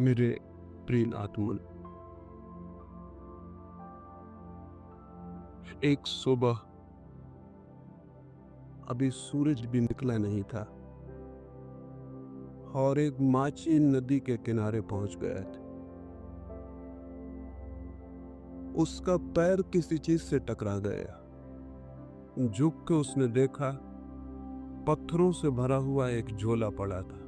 मेरे प्रिय आत्मन, एक सुबह अभी सूरज भी निकला नहीं था और एक माची नदी के किनारे पहुंच गया था। उसका पैर किसी चीज से टकरा गया। झुक के उसने देखा, पत्थरों से भरा हुआ एक झोला पड़ा था।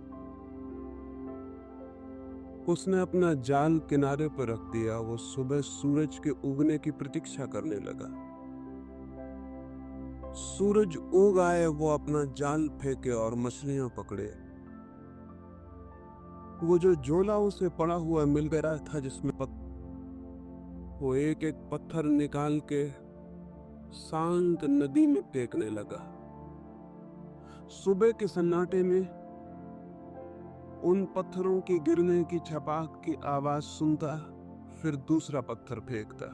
उसने अपना जाल किनारे पर रख दिया। वो सुबह सूरज के उगने की प्रतीक्षा करने लगा। सूरज उग आए, वो अपना जाल फेंके और मछलियां पकड़े। वो जो झोला उसे पड़ा हुआ मिल गया था, जिसमें वो एक एक पत्थर निकाल के शांत नदी में फेंकने लगा। सुबह के सन्नाटे में उन पत्थरों के गिरने की छपाक की आवाज सुनता, फिर दूसरा पत्थर फेंकता।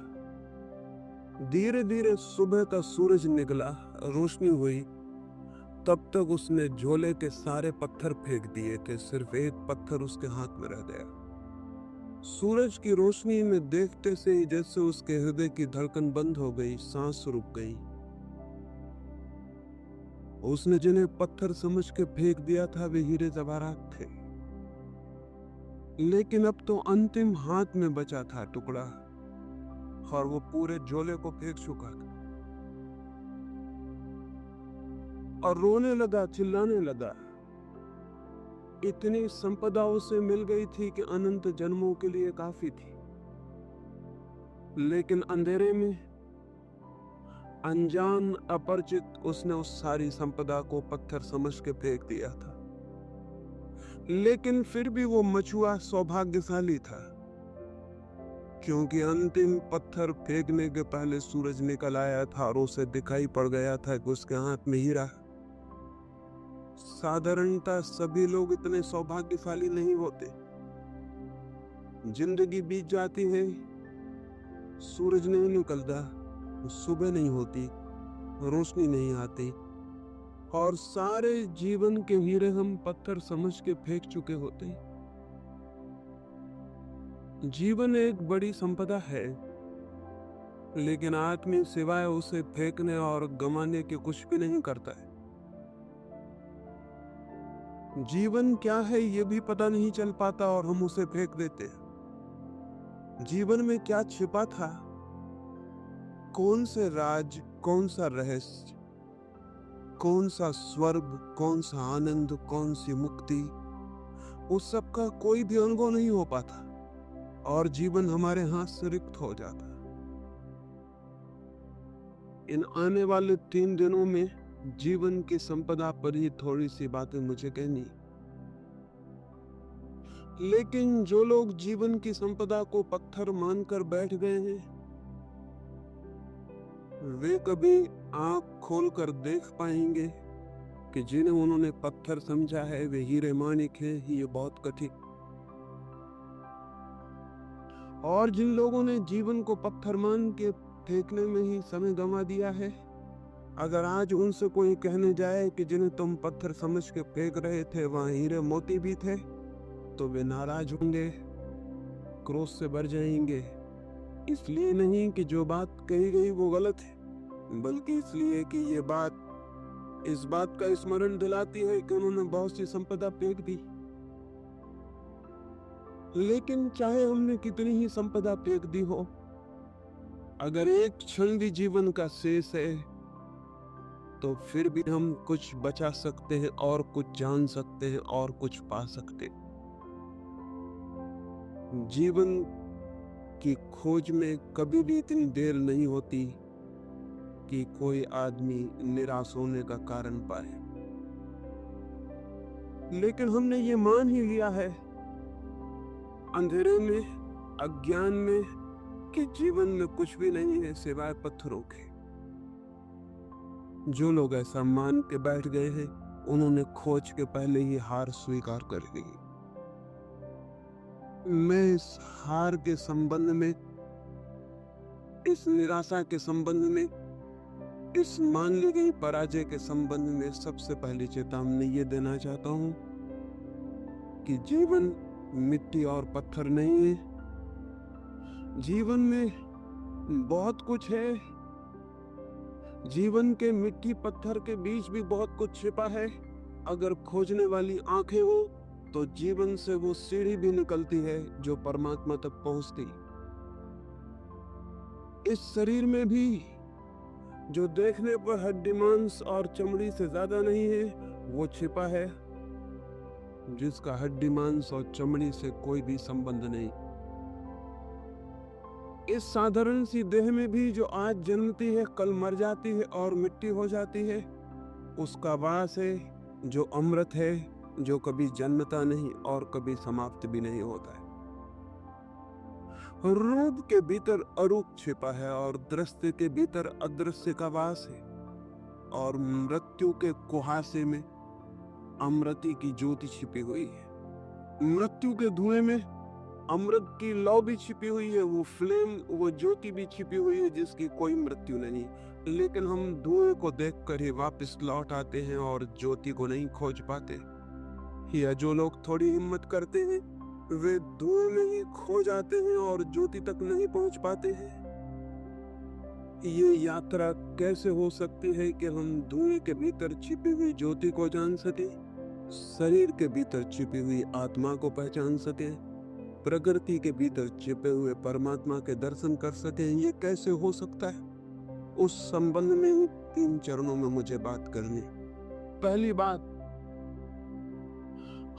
धीरे धीरे सुबह का सूरज निकला, रोशनी हुई। तब तक उसने झोले के सारे पत्थर फेंक दिए थे, सिर्फ एक पत्थर उसके हाथ में रह गया। सूरज की रोशनी में देखते से ही जैसे उसके हृदय की धड़कन बंद हो गई, सांस रुक गई। उसने जिन्हें पत्थर समझ के फेंक दिया था, वे हीरे जवाहरात थे। लेकिन अब तो अंतिम हाथ में बचा था टुकड़ा, और वो पूरे झोले को फेंक चुका था। और रोने लगा, चिल्लाने लगा। इतनी संपदा उसे मिल गई थी कि अनंत जन्मों के लिए काफी थी। लेकिन अंधेरे में, अनजान अपरिचित, उसने उस सारी संपदा को पत्थर समझ के फेंक दिया था। लेकिन फिर भी वो मछुआ सौभाग्यशाली था, क्योंकि अंतिम पत्थर फेंकने के पहले सूरज निकल आया था और उसे दिखाई पड़ गया था कि उसके हाथ में हीरा। साधारणतः सभी लोग इतने सौभाग्यशाली नहीं होते। जिंदगी बीत जाती है, सूरज नहीं निकलता, सुबह नहीं होती, रोशनी नहीं आती, और सारे जीवन के हीरे हम पत्थर समझ के फेंक चुके होते हैं। जीवन एक बड़ी संपदा है, लेकिन आदमी सिवाय उसे फेंकने और गंवाने के कुछ भी नहीं करता है। जीवन क्या है ये भी पता नहीं चल पाता और हम उसे फेंक देते हैं। जीवन में क्या छिपा था, कौन से राज, कौन सा रहस्य, कौन सा स्वर्ग, कौन सा आनंद, कौन सी मुक्ति, उस सब का कोई भी अनुभव नहीं हो पाता और जीवन हमारे हाथ से रिक्त हो जाता। इन आने वाले 3 दिनों में जीवन की संपदा पर ही थोड़ी सी बातें मुझे कहनी। लेकिन जो लोग जीवन की संपदा को पत्थर मानकर बैठ गए हैं, वे कभी आंख खोलकर देख पाएंगे कि जिन्हें उन्होंने पत्थर समझा है वे हीरे माणिक हैं, ये बहुत कठिन। और जिन लोगों ने जीवन को पत्थर मान के फेंकने में ही समय गंवा दिया है, अगर आज उनसे कोई कहने जाए कि जिन्हें तुम पत्थर समझ के फेंक रहे थे वहां हीरे मोती भी थे, तो वे नाराज होंगे, क्रोध से भर जाएंगे। इसलिए नहीं कि जो बात कही गई वो गलत है, बल्कि इसलिए कि ये बात इस बात का स्मरण दिलाती है कि उन्होंने बहुत सी संपदा फेंक दी। लेकिन चाहे हमने कितनी ही संपदा फेंक दी हो, अगर एक क्षण भी जीवन का शेष है, तो फिर भी हम कुछ बचा सकते हैं और कुछ जान सकते हैं और कुछ पा सकते हैं। जीवन की खोज में कभी भी इतनी देर नहीं होती कि कोई आदमी निराश होने का कारण पाए। लेकिन हमने ये मान ही लिया है अंधेरे में, अज्ञान में, कि जीवन में कुछ भी नहीं है सिवाय पत्थरों के। जो लोग ऐसा मान के बैठ गए हैं, उन्होंने खोज के पहले ही हार स्वीकार कर ली। मैं इस हार के संबंध में, इस निराशा के संबंध में, इस मान ली गई पराजय के संबंध में सबसे पहली चेतावनी ये देना चाहता हूं कि जीवन मिट्टी और पत्थर नहीं है। जीवन में बहुत कुछ है। जीवन के मिट्टी पत्थर के बीच भी बहुत कुछ छिपा है। अगर खोजने वाली आंखें हो तो जीवन से वो सीढ़ी भी निकलती है जो परमात्मा तक पहुंचती। इस शरीर में भी जो देखने पर हड्डी मांस और चमड़ी से ज्यादा नहीं है, वो छिपा है जिसका हड्डी मांस और चमड़ी से कोई भी संबंध नहीं। इस साधारण सी देह में भी जो आज जन्मती है, कल मर जाती है और मिट्टी हो जाती है, उसका वास है जो अमृत है, जो कभी जन्मता नहीं और कभी समाप्त भी नहीं होता है। रूप के भीतर अरूप छिपा है और दृश्य के भीतर अदृश्य का वास है, और मृत्यु के कुहासे में अमृति की ज्योति छिपी हुई है। मृत्यु के धुएं में अमृत की लौ भी छिपी हुई है, वो फ्लेम, वो ज्योति भी छिपी हुई है जिसकी कोई मृत्यु नहीं। लेकिन हम धुएं को देखकर ही वापस लौट आते हैं और ज्योति को नहीं खोज पाते। या जो लोग थोड़ी हिम्मत करते हैं वे धुएं में ही खो जाते हैं और ज्योति तक नहीं पहुंच पाते हैं। ये यात्रा कैसे हो सकती है कि हम धुएं के भीतर छिपी हुई ज्योति को जान सके, शरीर के भीतर छिपी हुई आत्मा को पहचान सके, प्रकृति के भीतर छिपे हुए परमात्मा के दर्शन कर सके? ये कैसे हो सकता है? उस संबंध में 3 चरणों में मुझे बात करनी। पहली बात,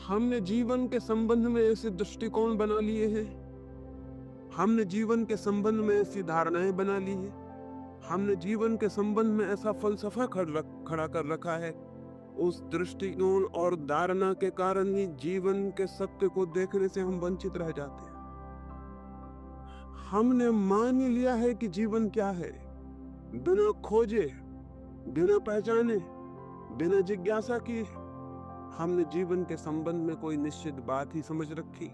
हमने जीवन के संबंध में ऐसे दृष्टिकोण बना लिए हैं, हमने जीवन के संबंध में ऐसी धारणाएं बना ली है, हमने जीवन के संबंध में ऐसा फलसफा खड़ा कर रखा है। उस दृष्टिकोण और धारणा के कारण ही जीवन के सत्य को देखने से हम वंचित रह जाते हैं। हमने मान ही लिया है कि जीवन क्या है, बिना खोजे, बिना पहचाने, बिना जिज्ञासा किए हमने जीवन के संबंध में कोई निश्चित बात ही समझ रखी।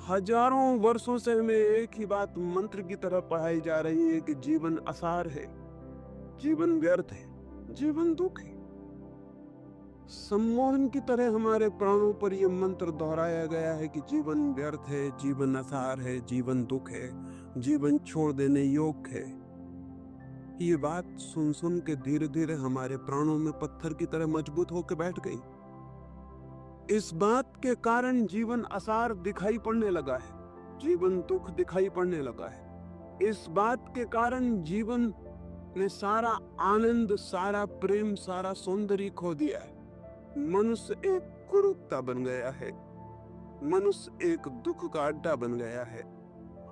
हजारों वर्षों से हमें एक ही बात मंत्र की तरह पढ़ाई जा रही है कि जीवन असार है, जीवन व्यर्थ है, जीवन दुख है। सम्मोहन की तरह हमारे प्राणों पर यह मंत्र दोहराया गया है कि जीवन व्यर्थ है, जीवन असार है, जीवन दुख है, जीवन छोड़ देने योग्य है। ये बात सुन सुन के धीरे धीरे हमारे प्राणों में पत्थर की तरह मजबूत होकर बैठ गई। इस बात के कारण जीवन असार दिखाई पड़ने लगा है, जीवन दुख दिखाई पड़ने लगा है। इस बात के कारण जीवन ने सारा आनंद, सारा प्रेम, सारा सौंदर्य खो दिया है। मनुष्य एक कुरूपता बन गया है, मनुष्य एक दुख का अड्डा बन गया है।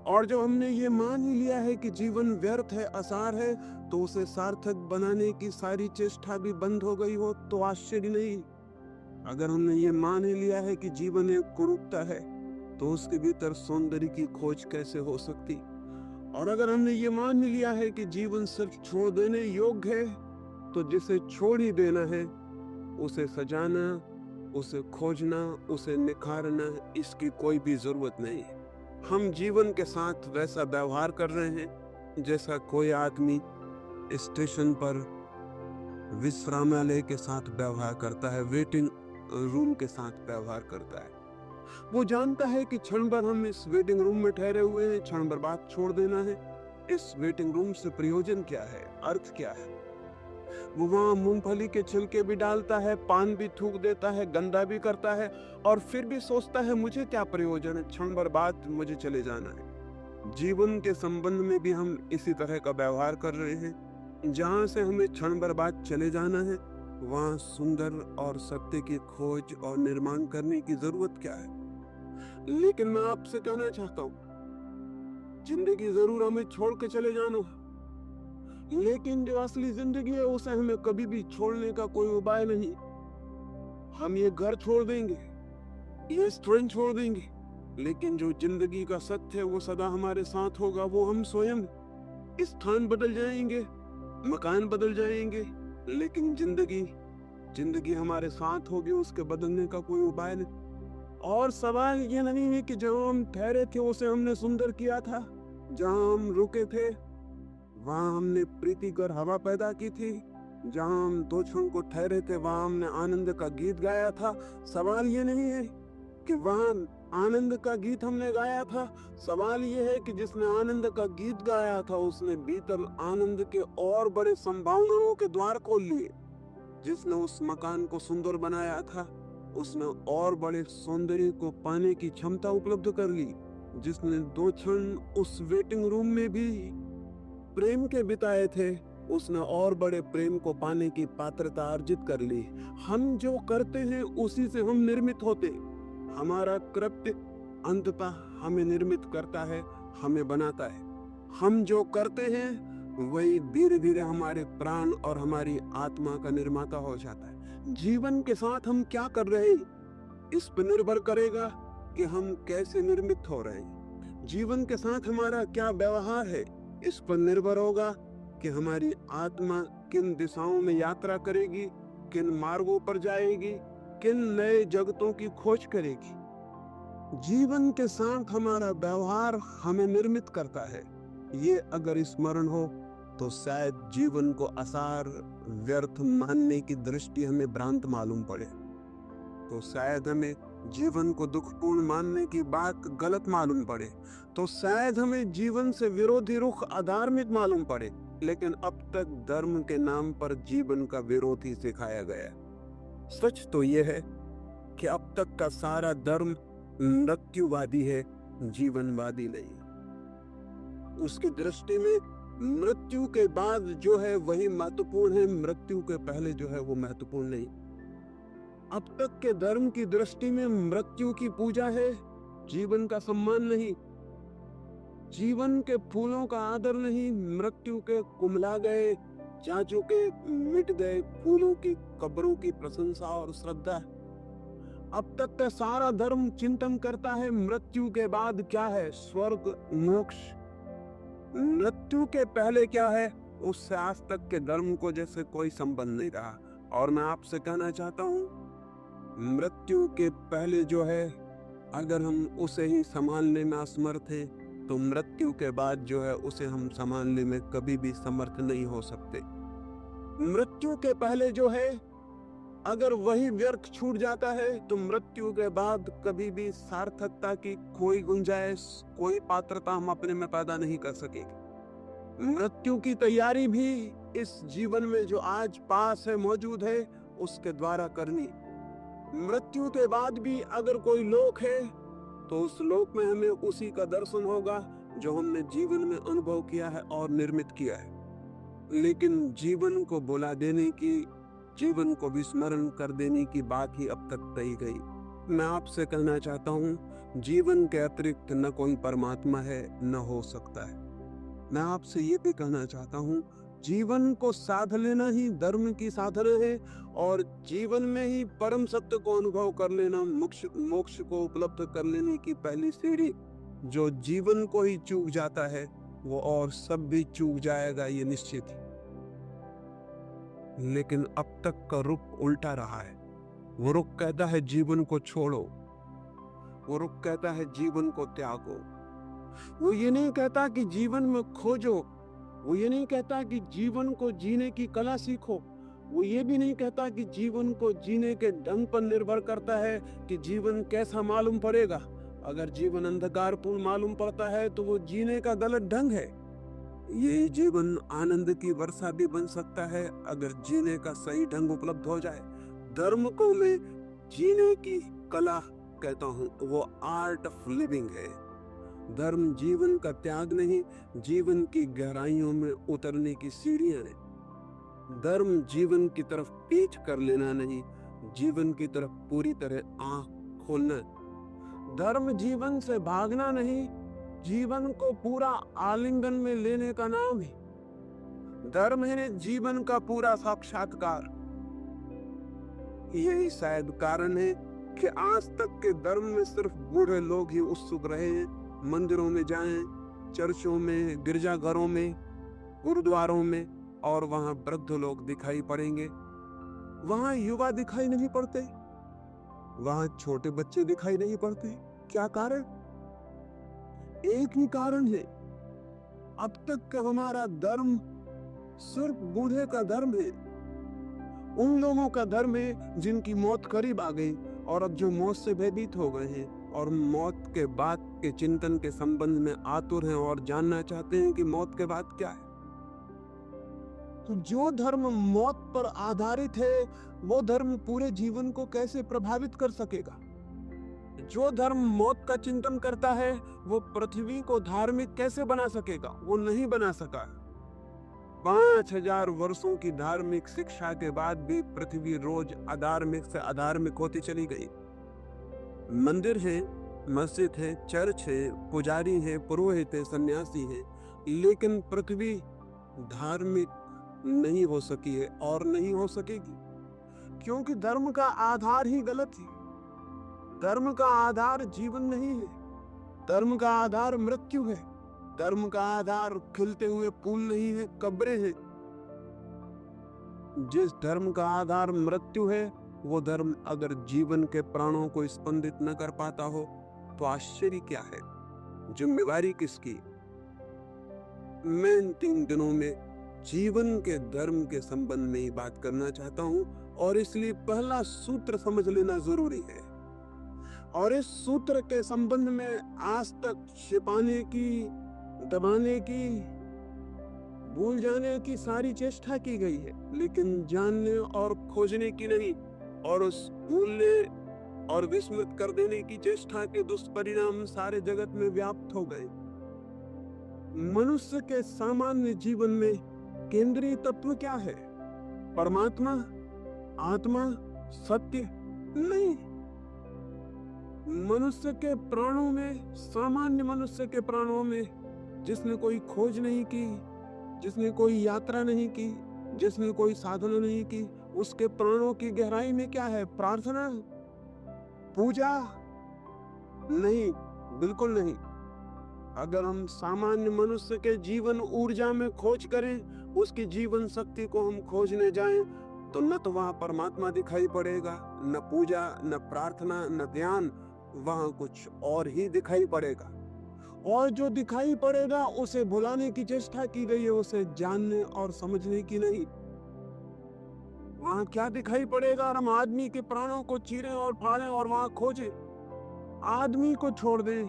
और जब हमने ये मान ही लिया है कि जीवन व्यर्थ है, असार है, तो उसे सार्थक बनाने की सारी चेष्टा भी बंद हो गई हो तो आश्चर्य नहीं। अगर हमने ये मान ही लिया है कि जीवन एक कुरूपता है तो उसके भीतर सौंदर्य की खोज कैसे हो सकती? और अगर हमने ये मान ही लिया है कि जीवन सिर्फ छोड़ देने योग्य है, तो जिसे छोड़ ही देना है उसे सजाना, उसे खोजना, उसे निखारना, इसकी कोई भी जरूरत नहीं है। हम जीवन के साथ वैसा व्यवहार कर रहे हैं जैसा कोई आदमी स्टेशन पर विश्रामालय के साथ व्यवहार करता है, वेटिंग रूम के साथ व्यवहार करता है। वो जानता है कि क्षण भर हम इस वेटिंग रूम में ठहरे हुए हैं, क्षण भर बाद छोड़ देना है। इस वेटिंग रूम से प्रयोजन क्या है, अर्थ क्या है? वो वहां मूंगफली के छिलके भी डालता है, पान भी थूक देता है, गंदा भी करता है, और फिर भी सोचता है मुझे क्या प्रयोजन है, क्षण भर बाद मुझे चले जाना है। जीवन के संबंध में भी हम इसी तरह का व्यवहार कर रहे हैं। जहां से हमें क्षण भर बाद चले जाना है, वहां सुंदर और सत्य की खोज और निर्माण करने की जरूरत क्या है? लेकिन मैं आपसे कहना चाहता हूं, जिंदगी जरूर हमें छोड़ के चले जाना, लेकिन जो असली जिंदगी है उसे हमें कभी भी छोड़ने का कोई उपाय नहीं। हम ये घर छोड़ देंगे, ये स्ट्रेंथ छोड़ देंगे, लेकिन जो जिंदगी का सत्य है वो सदा हमारे साथ होगा। वो हम स्वयं। स्थान बदल जाएंगे, मकान बदल जाएंगे, लेकिन जिंदगी हमारे साथ होगी, उसके बदलने का कोई उपाय नहीं। और सवाल ये नहीं है कि जहां हम ठहरे थे उसे हमने सुंदर किया था, जहां हम रुके थे वहां हमने प्रीतिकर हवा पैदा की थी, जहां हम 2 क्षण को ठहरे थे वहां हमने आनंद का गीत गाया था। सवाल ये नहीं है कि वहां आनंद का गीत हमने गाया था। सवाल यह है कि जिसने आनंद का गीत गाया था उसने भीतर आनंद के और बड़े संभावनाओं के द्वार खोल लिए। जिसने उस मकान को सुंदर बनाया था उसने और बड़े सौंदर्य को पाने की क्षमता उपलब्ध कर ली। जिसने 2 क्षण उस वेटिंग रूम में भी प्रेम के बिताए थे उसने और बड़े प्रेम को पाने की पात्रता अर्जित कर ली। हम जो करते हैं उसी से हम निर्मित होते। हमारा कृत्य अंततः हमें निर्मित करता है, हमें बनाता है। हम जो करते हैं वही धीरे धीरे हमारे प्राण और हमारी आत्मा का निर्माता हो जाता है। जीवन के साथ हम क्या कर रहे हैं इस पर निर्भर करेगा कि हम कैसे निर्मित हो रहे हैं। जीवन के साथ हमारा क्या व्यवहार है इस पर निर्भर होगा कि हमारी आत्मा किन दिशाओं में यात्रा करेगी, किन मार्गों पर जाएगी, किन नए जगतों की खोज करेगी। जीवन के साथ हमारा व्यवहार हमें निर्मित करता है। ये अगर स्मरण हो तो शायद जीवन को आसार व्यर्थ मानने की दृष्टि हमें भ्रांत मालूम पड़े। तो शायद हमें जीवन को दुखपूर्ण मानने की बात गलत मालूम पड़े। तो शायद हमें जीवन से विरोधी रुख अधार्मिक मालूम पड़े। लेकिन अब तक धर्म के नाम पर जीवन का विरोध ही सिखाया गया। सच तो यह है कि अब तक का सारा धर्म मृत्युवादी है, जीवनवादी नहीं। उसकी दृष्टि में मृत्यु के बाद जो है वही महत्वपूर्ण है, मृत्यु के पहले जो है वो महत्वपूर्ण नहीं। अब तक के धर्म की दृष्टि में मृत्यु की पूजा है, जीवन का सम्मान नहीं। जीवन के फूलों का आदर नहीं, मृत्यु के कुमला गए, जा चुके, मिट गए फूलों की कब्रों की प्रशंसा और श्रद्धा। अब तक का सारा धर्म चिंतन करता है मृत्यु के बाद क्या है, स्वर्ग मोक्ष। मृत्यु के पहले क्या है उससे आज तक के धर्म को जैसे कोई संबंध नहीं रहा। और मैं आपसे कहना चाहता हूं मृत्यु के पहले जो है अगर हम उसे ही संभालने में असमर्थ हैं तो मृत्यु के बाद जो है उसे हम संभालने में कभी भी समर्थ नहीं हो सकते। मृत्यु के पहले जो है अगर वही व्यर्थ छूट जाता है तो मृत्यु के बाद कभी भी सार्थकता की कोई गुंजाइश, कोई पात्रता हम अपने में पैदा नहीं कर सकेंगे। मृत्यु की तैयारी भी इस जीवन में जो आज पास है, मौजूद है, उसके द्वारा करनी। मृत्यु के बाद भी अगर कोई लोक है तो उस लोक में हमें उसी का दर्शन होगा जो हमने जीवन में अनुभव किया है और निर्मित किया है। लेकिन जीवन को भुला देने की, जीवन को विस्मरण कर देने की बात ही अब तक कही गई। मैं आपसे कहना चाहता हूँ जीवन के अतिरिक्त न कोई परमात्मा है न हो सकता है। मैं आपसे ये भी कहना चाहता हूँ जीवन को साध लेना ही धर्म की साधना है और जीवन में ही परम सत्य को अनुभव कर लेना मोक्ष को उपलब्ध कर लेने की पहली सीढ़ी। जो जीवन को ही चूक जाता है वो और सब भी चूक जाएगा, ये निश्चित है। लेकिन अब तक का रुख उल्टा रहा है। वो रुख कहता है जीवन को छोड़ो, वो रुख कहता है जीवन को त्यागो। वो ये नहीं कहता कि जीवन में खोजो, वो ये नहीं कहता कि जीवन को जीने की कला सीखो, वो ये भी नहीं कहता कि जीवन को जीने के ढंग पर निर्भर करता है कि जीवन कैसा मालूम पड़ेगा। अगर जीवन अंधकारपूर्ण मालूम पड़ता है तो वो जीने का गलत ढंग है। ये जीवन आनंद की वर्षा भी बन सकता है अगर जीने का सही ढंग उपलब्ध हो जाए। धर्म को मैं जीने की कला कहता हूँ, वो आर्ट ऑफ लिविंग है। धर्म जीवन का त्याग नहीं, जीवन की गहराइयों में उतरने की सीढ़ियां है। धर्म जीवन की तरफ पीठ कर लेना नहीं, जीवन की तरफ पूरी तरह आंख खोलना। धर्म जीवन से भागना नहीं, जीवन को पूरा आलिंगन में लेने का नाम है। धर्म है जीवन का पूरा साक्षात्कार। यही शायद कारण है कि आज तक के धर्म में सिर्फ बूढ़े लोग ही उत्सुक रहे हैं। मंदिरों में जाएं, चर्चों में, गिरजाघरों में, गुरुद्वारों में, और वहां वृद्ध लोग दिखाई पड़ेंगे। वहां युवा दिखाई नहीं पड़ते, वहां छोटे बच्चे दिखाई नहीं पड़ते। क्या कारण? एक ही कारण है, अब तक का हमारा धर्म सिर्फ बूढ़े का धर्म है। उन लोगों का धर्म है जिनकी मौत करीब आ गई, और अब जो मौत से भयभीत हो गए हैं और मौत के बाद के चिंतन के संबंध में आतुर हैं और जानना चाहते हैं कि मौत के बाद क्या है, तो जो धर्म मौत पर आधारित है वो धर्म पूरे जीवन को कैसे प्रभावित कर सकेगा? जो धर्म मौत का चिंतन करता है वो पृथ्वी को धार्मिक कैसे बना सकेगा? वो नहीं बना सका। 5000 वर्षों की धार्मिक शिक्षा के बाद भी पृथ्वी रोज अधार्मिक से अधार्मिक होती चली गई। मंदिर है, मस्जिद है, चर्च है, पुजारी है, पुरोहित है, सन्यासी है, लेकिन पृथ्वी धार्मिक नहीं हो सकी है और नहीं हो सकेगी, क्योंकि धर्म का आधार ही गलत है। धर्म का आधार जीवन नहीं है, धर्म का आधार मृत्यु है, धर्म का आधार खिलते हुए फूल नहीं है, कब्रें हैं। जिस धर्म का आधार मृत्यु है वो धर्म अगर जीवन के प्राणों को स्पंदित न कर पाता हो तो आश्चर्य क्या है? जिम्मेवारी किसकी? मैं इन 3 दिनों में जीवन के धर्म के संबंध में ही बात करना चाहता हूं और इसलिए पहला सूत्र समझ लेना जरूरी है। और इस सूत्र के संबंध में आज तक छिपाने की, दबाने की, भूल जाने की सारी चेष्टा की गई है, लेकिन जानने और खोजने की नहीं, और उस भूलने और विस्मृत कर देने की चेष्टा के दुष्परिणाम सारे जगत में व्याप्त हो गए। मनुष्य के सामान्य जीवन में केंद्रीय तत्व क्या है? परमात्मा, आत्मा, सत्य नहीं। मनुष्य के प्राणों में, सामान्य मनुष्य के प्राणों में, जिसने कोई खोज नहीं की, जिसने कोई यात्रा नहीं की, जिसने कोई साधना नहीं की, उसके प्राणों की गहराई में क्या है? प्रार्थना, पूजा? नहीं, बिल्कुल नहीं। अगर हम सामान्य मनुष्य के जीवन ऊर्जा में खोज करें, उसकी जीवन शक्ति को हम खोजने जाएं, तो न तो वहां परमात्मा दिखाई पड़ेगा, न पूजा, न प्रार्थना, न ध्यान, वहां कुछ और ही दिखाई पड़ेगा। और जो दिखाई पड़ेगा उसे भुलाने की चेष्टा की गई है, उसे जानने और समझने की नहीं। वहां क्या दिखाई पड़ेगा? हम आदमी के प्राणों को चीरें और फाड़ें और वहां खोजें, आदमी को छोड़ दें।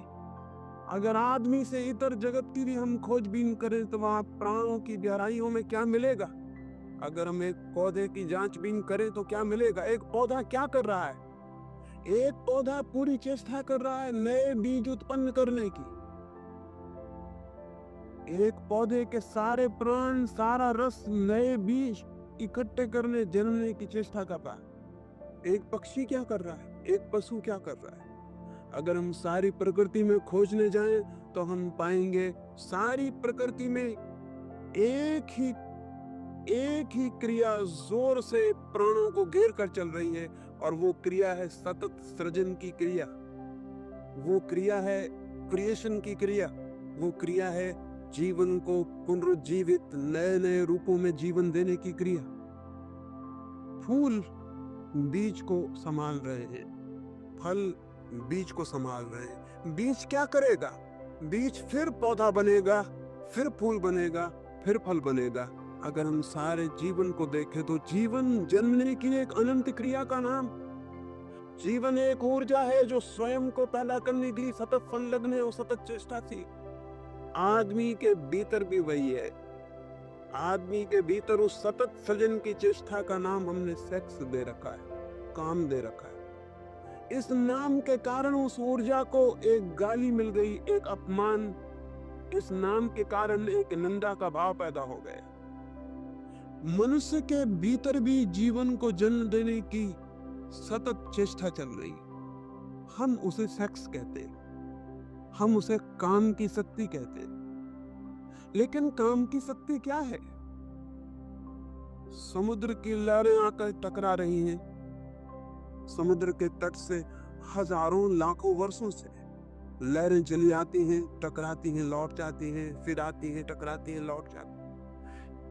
अगर आदमी से इतर जगत की भी हम खोजबीन करें तो वहां प्राणों की गहराइयों में क्या मिलेगा? अगर हम एक पौधे की जांचबीन करें तो क्या मिलेगा? एक पौधा क्या कर रहा है? एक पौधा पूरी चेष्टा कर रहा है नए बीज उत्पन्न करने की। एक पौधे के सारे प्राण, सारा रस नए बीज इकट्ठे करने, जन्मने की चेष्टा कर रहा है। एक पक्षी क्या कर रहा है? एक पशु क्या कर रहा है? अगर हम सारी प्रकृति में खोजने जाएं तो हम पाएंगे सारी प्रकृति में एक ही क्रिया जोर से प्राणों को घेर कर चल रही है, और वो क्रिया है सतत सृजन की क्रिया, वो क्रिया है क्रिएशन की क्रिया, वो क्रिया है जीवन को पुनरुज्जीवित नए नए रूपों में जीवन देने की क्रिया। फूल बीज को संभाल रहे हैं, फल बीज को संभाल रहे हैं। बीज क्या करेगा? बीज फिर पौधा बनेगा, फिर फूल बनेगा, फिर फल बनेगा। अगर हम सारे जीवन को देखें तो जीवन जन्मने की एक अनंत क्रिया का नाम। जीवन एक ऊर्जा है जो स्वयं को पैदा करने के लिए सतत संलग्न है और सतत चेष्टा थी। आदमी के भीतर भी वही है। आदमी के भीतर उस सतत सृजन की चेष्टा का नाम हमने सेक्स दे रखा है, काम दे रखा है। इस नाम के कारण उस ऊर्जा को एक गाली मिल गई, एक अपमान। इस नाम के कारण एक निंदा का भाव पैदा हो गया। मनुष्य के भीतर भी जीवन को जन्म देने की सतत चेष्टा चल रही। हम उसे सेक्स कहते हैं, हम उसे काम की शक्ति कहते हैं। लेकिन काम की शक्ति क्या है? समुद्र की लहरें आकर टकरा रही हैं। समुद्र के तट से हजारों लाखों वर्षों से लहरें चली आती हैं, टकराती हैं, लौट जाती हैं, फिर आती हैं, टकराती हैं, लौट जाती हैं।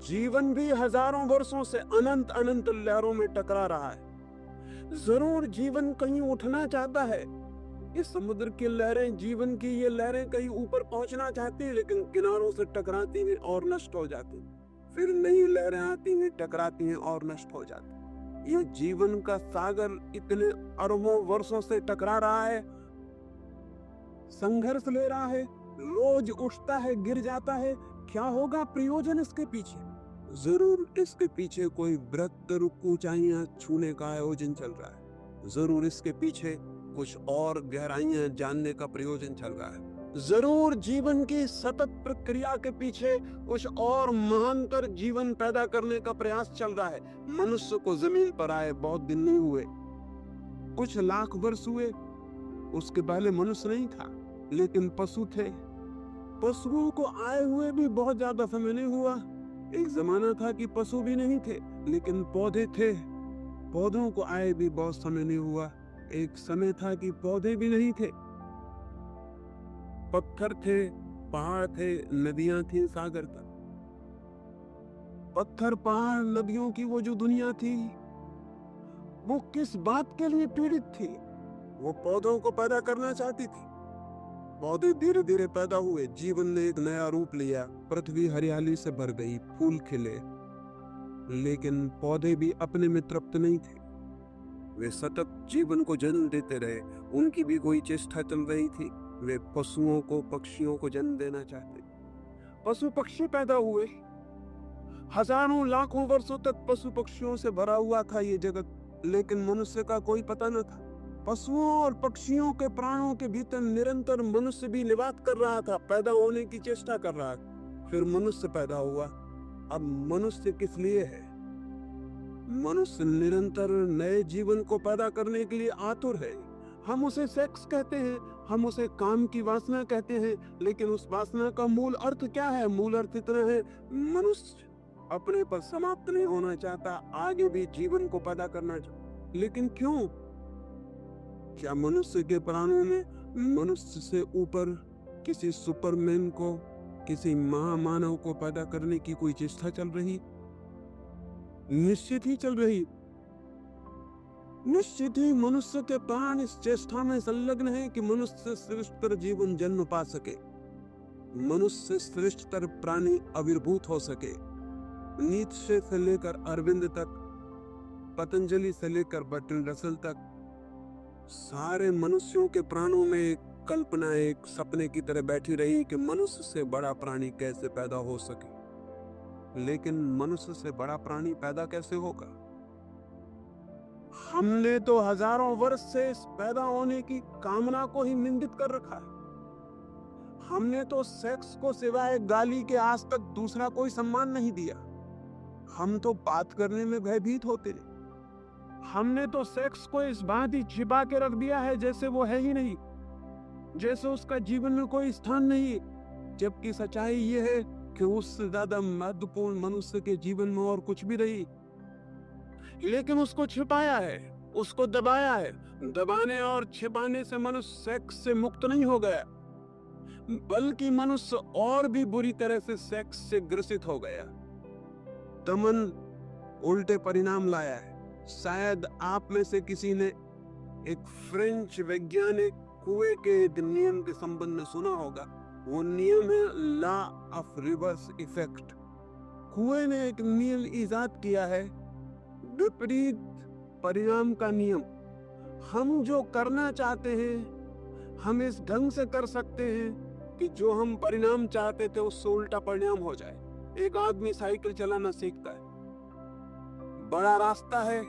जीवन भी हजारों वर्षों से अनंत अनंत लहरों में टकरा रहा है। जरूर जीवन कहीं उठना चाहता है। इस समुद्र की लहरें, जीवन की ये लहरें कहीं ऊपर पहुंचना चाहती हैं, लेकिन किनारों से टकराती हैं और नष्ट हो जाती हैं। फिर नई लहरें आती हैं, टकराती हैं और नष्ट हो जाती हैं। ये जीवन का सागर इतने अरबों वर्षों से टकरा रहा है, संघर्ष ले रहा है, रोज उठता है, गिर जाता है। क्या होगा प्रयोजन इसके पीछे? जरूर इसके पीछे कोई बृहत्तर ऊंचाइयां छूने का आयोजन चल रहा है। जरूर इसके पीछे कुछ और गहराइयां जानने का प्रयोजन चल रहा है। जरूर जीवन की सतत प्रक्रिया के पीछे कुछ और महानतर जीवन पैदा करने का प्रयास चल रहा है। मनुष्य को जमीन पर आए बहुत दिन नहीं हुए, कुछ लाख वर्ष हुए। उसके पहले मनुष्य नहीं था, लेकिन पशु थे। पशुओं को आए हुए भी बहुत ज्यादा समय नहीं हुआ। एक जमाना था कि पशु भी नहीं थे, लेकिन पौधे थे। पौधों को आए भी बहुत समय नहीं हुआ। एक समय था कि पौधे भी नहीं थे, पत्थर थे, पहाड़ थे, नदियां थी, सागर था। पत्थर, पहाड़, नदियों की वो जो दुनिया थी, वो किस बात के लिए पीड़ित थी? वो पौधों को पैदा करना चाहती थी। पौधे धीरे धीरे पैदा हुए, जीवन ने एक नया रूप लिया, पृथ्वी हरियाली से भर गई, फूल खिले। लेकिन पौधे भी अपने में तृप्त नहीं थे। वे सतत जीवन को जन्म देते रहे। उनकी भी कोई चेष्टा चल रही थी। वे पशुओं को, पक्षियों को जन्म देना चाहते। पशु पक्षी पैदा हुए। हजारों लाखों वर्षों तक पशु पक्षियों से भरा हुआ था ये जगत, लेकिन मनुष्य का कोई पता न था। पशुओं और पक्षियों के प्राणों के भीतर निरंतर मनुष्य भी निवास कर रहा था, पैदा होने की चेष्टा कर रहा था। फिर मनुष्य पैदा हुआ। अब मनुष्य किस लिए है? मनुष्य निरंतर नए जीवन को पैदा करने के लिए आतुर है। हम उसे सेक्स कहते हैं, हम उसे काम की वासना कहते हैं, लेकिन उस वासना का मूल अर्थ क्या है? मूल अर्थ इतना है, मनुष्य अपने पर समाप्त नहीं होना चाहता, आगे भी जीवन को पैदा करना चाहता। लेकिन क्यों? क्या मनुष्य के प्राणों में मनुष्य से ऊपर किसी सुपरमैन को, किसी महामानव को पैदा करने की कोई चेष्टा चल रही? निश्चित ही चल रही। निश्चित ही मनुष्य के प्राण इस चेष्टा में संलग्न है कि मनुष्य श्रेष्ठतर जीवन जन्म पा सके, मनुष्य श्रेष्ठतर प्राणी आविर्भूत हो सके। नीत्शे से लेकर अरविंद तक, पतंजलि से लेकर बर्ट्रैंड रसल तक, सारे मनुष्यों के प्राणों में एक कल्पना, एक सपने की तरह बैठी रही कि मनुष्य से बड़ा प्राणी कैसे पैदा हो सके। लेकिन मनुष्य से बड़ा प्राणी पैदा कैसे होगा? हमने तो हजारों वर्ष से इस पैदा होने की कामना को ही निंदित कर रखा है। हमने तो सेक्स को सिवाय गाली के आज तक दूसरा कोई सम्मान नहीं दिया। हम तो बात करने में भयभीत होते रहे। हमने तो सेक्स को इस बात ही छिपा के रख दिया है जैसे वो है ही नहीं, जैसे उसका जीवन में कोई स्थान नहीं। जबकि सच्चाई ये है कि उससे ज्यादा महत्वपूर्ण मनुष्य के जीवन में और कुछ भी नहीं, लेकिन उसको छिपाया है, उसको दबाया है। दबाने और छिपाने से मनुष्य सेक्स से मुक्त नहीं हो गया, बल्कि मनुष्य और भी बुरी तरह से सेक्स से ग्रसित हो गया। दमन उल्टे परिणाम लाया है। शायद आप में से किसी ने एक फ्रेंच वैज्ञानिक कुएं के एक नियम के संबंध में सुना होगा। वो नियम है लॉ ऑफ रिवर्स इफेक्ट। कुएं ने एक नियम इजाद किया है, विपरीत परिणाम का नियम। हम जो करना चाहते हैं हम इस ढंग से कर सकते हैं कि जो हम परिणाम चाहते थे उससे उल्टा परिणाम हो जाए। एक आदमी साइकिल चलाना सीखता है, बड़ा रास्ता है,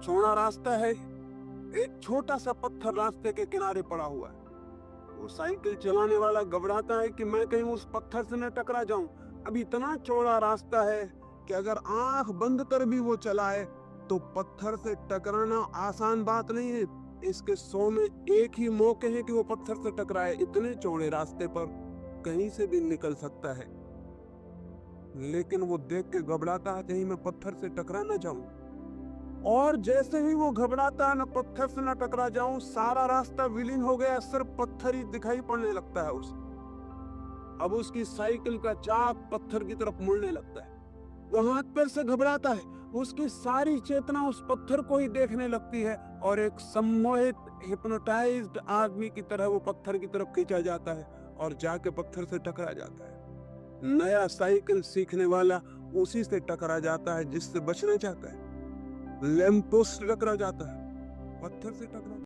चौड़ा रास्ता है, एक छोटा सा पत्थर रास्ते के किनारे पड़ा हुआ है। वो साइकिल चलाने वाला घबराता है कि मैं कहीं उस पत्थर से न टकरा जाऊं। अब इतना चौड़ा रास्ता है कि अगर आंख बंद कर भी वो चलाए तो पत्थर से टकराना आसान बात नहीं है। इसके 100 में 1 ही मौके हैं कि वो पत्थर से टकराए। इतने चौड़े रास्ते पर कहीं से भी निकल सकता है, लेकिन वो देख के घबराता है कहीं मैं पत्थर से टकरा ना जाऊं। और जैसे ही वो घबराता है, न पत्थर से न टकरा जाऊं, सारा रास्ता विलीन हो गया, सिर्फ पत्थर ही दिखाई पड़ने लगता है उसे। अब उसकी साइकिल का चाक पत्थर की तरफ मुड़ने लगता है। वो हाथ पैर से घबराता है, उसकी सारी चेतना उस पत्थर को ही देखने लगती है और एक सम्मोहित, हिप्नोटाइज्ड आदमी की तरह वो पत्थर की तरफ खींचा जाता है और जाके पत्थर से टकरा जाता है। नया साइकिल सीखने वाला उसी से टकरा जाता है जिससे बचना चाहता है। लैंप पोस्ट टकरा जाता है, पत्थर से टकरा